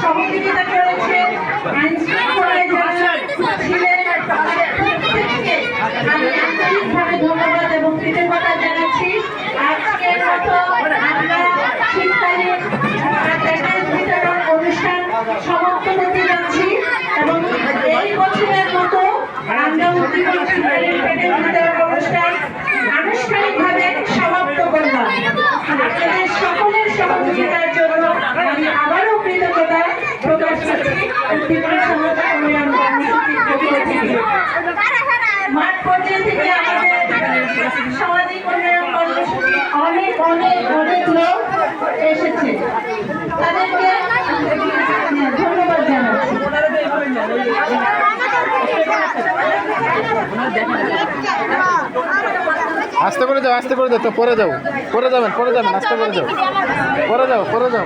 সহযোগিতা করেছে, আইন শৃঙ্খলায় যারা ছিলেন প্রত্যেককে আমি আন্তরিকভাবে ধন্যবাদ এবং কৃতজ্ঞতা জানাচ্ছি। আজকের মতো আমরা শীতকালীন প্যাকেজ বিতরণ অনুষ্ঠান সমাপ্ত করতে যাচ্ছি এবং এই বছরের মতো আমরা উদ্দীপন শীতকালীন প্যাকেজ বিতরণ অনুষ্ঠান আনুষ্ঠানিকভাবে সমাপ্ত করলাম। আপনাদের সকলের সহযোগিতার জন্য আমি আবারও কৃতজ্ঞতা প্রকাশ করছি। উদ্দীপন সমাপ্ত উন্নয়ন কর্মসূচির পক্ষ থেকে মাঠ পর্যায়ে থেকে আমাদের সামাজিক উন্নয়ন কর্মসূচি অনেক অনেক অনেক লোক এসেছে, তাদেরকে ধন্যবাদ জানাচ্ছি। আস্তে করে যাও, আস্তে করে যাও, তো পরে যাও, পরে যাবেন, আস্তে করে যাও, পরে যাও।